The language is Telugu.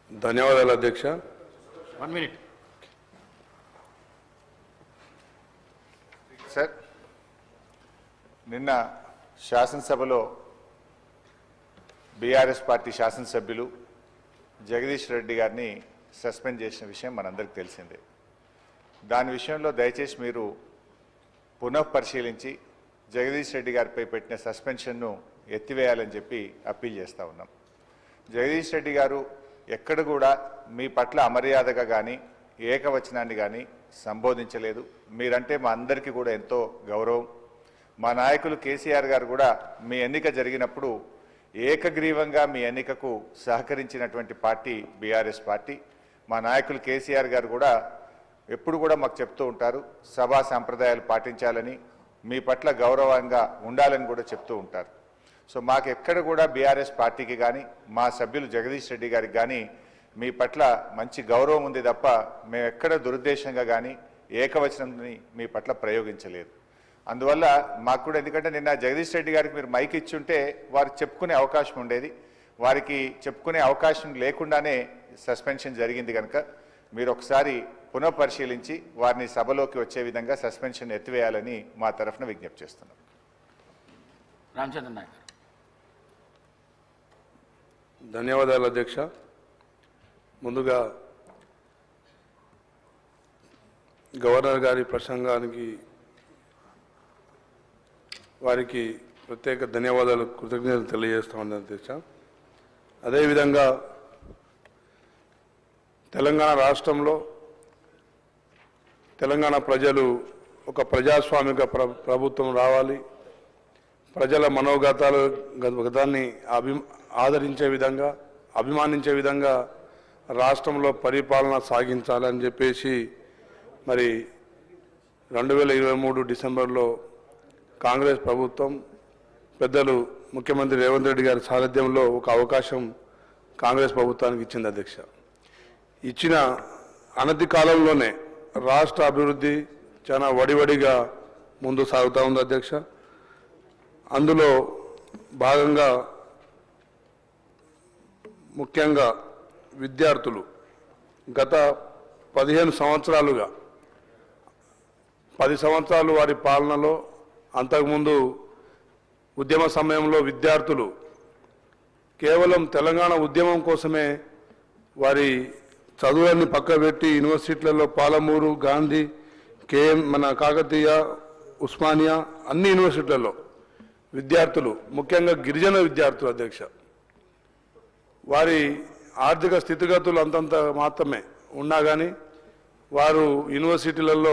ధన్యవాదాలు అధ్యక్ష. 1 minute. సార్, నిన్న శాసనసభలో బీఆర్ఎస్ పార్టీ శాసనసభ్యులు జగదీష్ రెడ్డి గారిని సస్పెండ్ చేసిన విషయం మనందరికీ తెలిసిందే. దాని విషయంలో దయచేసి మీరు పునఃపరిశీలించి జగదీష్ రెడ్డి గారిపై పెట్టిన సస్పెన్షన్ను ఎత్తివేయాలని చెప్పి అప్పీల్ చేస్తూ ఉన్నాం. జగదీష్ రెడ్డి గారు ఎక్కడ కూడా మీ పట్ల అమర్యాదగా కానీ ఏకవచనాన్ని కానీ సంబోధించలేదు. మీరంటే మా అందరికీ కూడా ఎంతో గౌరవం. మా నాయకులు కేసీఆర్ గారు కూడా మీ ఎన్నిక జరిగినప్పుడు ఏకగ్రీవంగా మీ ఎన్నికకు సహకరించినటువంటి పార్టీ బీఆర్ఎస్ పార్టీ. మా నాయకులు కేసీఆర్ గారు కూడా ఎప్పుడు కూడా మాకు చెప్తూ ఉంటారు, సభా సంప్రదాయాలు పాటించాలని, మీ పట్ల గౌరవంగా ఉండాలని కూడా చెప్తూ ఉంటారు. సో మాకు ఎక్కడ కూడా బీఆర్ఎస్ పార్టీకి కానీ మా సభ్యులు జగదీష్ రెడ్డి గారికి కానీ మీ పట్ల మంచి గౌరవం ఉంది తప్ప మేము ఎక్కడ దురుద్దేశంగా కానీ ఏకవచనంని మీ పట్ల ప్రయోగించలేదు. అందువల్ల మాకు కూడా, ఎందుకంటే నిన్న జగదీష్ రెడ్డి గారికి మీరు మైక్ ఇచ్చుంటే వారు చెప్పుకునే అవకాశం ఉండేది. వారికి చెప్పుకునే అవకాశం లేకుండానే సస్పెన్షన్ జరిగింది కనుక మీరు ఒకసారి పునఃపరిశీలించి వారిని సభలోకి వచ్చే విధంగా సస్పెన్షన్ ఎత్తివేయాలని మా తరఫున విజ్ఞప్తి చేస్తున్నాం. రామచంద్ర నాయక్. ధన్యవాదాలు అధ్యక్ష. ముందుగా గవర్నర్ గారి ప్రసంగానికి వారికి ప్రత్యేక ధన్యవాదాలు, కృతజ్ఞతలు తెలియజేస్తా ఉన్నాను అధ్యక్ష. అదేవిధంగా తెలంగాణ రాష్ట్రంలో తెలంగాణ ప్రజలు ఒక ప్రజాస్వామిక ప్రభుత్వం రావాలి, ప్రజల మనోగతాన్ని ఆదరించే విధంగా, అభిమానించే విధంగా రాష్ట్రంలో పరిపాలన సాగించాలని చెప్పేసి మరి 2023 డిసెంబర్లో కాంగ్రెస్ ప్రభుత్వం పెద్దలు ముఖ్యమంత్రి రేవంత్ రెడ్డి గారి సారథ్యంలో ఒక అవకాశం కాంగ్రెస్ ప్రభుత్వానికి ఇచ్చింది అధ్యక్ష. ఇచ్చిన అనతి కాలంలోనే రాష్ట్ర అభివృద్ధి చాలా వడివడిగా ముందు సాగుతూ ఉంది అధ్యక్ష. అందులో భాగంగా ముఖ్యంగా విద్యార్థులు గత 15 సంవత్సరాలుగా 10 సంవత్సరాలు వారి పాలనలో, అంతకుముందు ఉద్యమ సమయంలో విద్యార్థులు కేవలం తెలంగాణ ఉద్యమం కోసమే వారి చదువులన్నీ పక్కబెట్టి యూనివర్సిటీలలో పాలమూరు, గాంధీ, మన కాకతీయ, ఉస్మానియా అన్ని యూనివర్సిటీలలో విద్యార్థులు, ముఖ్యంగా గిరిజన విద్యార్థులు అధ్యక్ష, వారి ఆర్థిక స్థితిగతులు అంతంత మాత్రమే ఉన్నా కానీ వారు యూనివర్సిటీలలో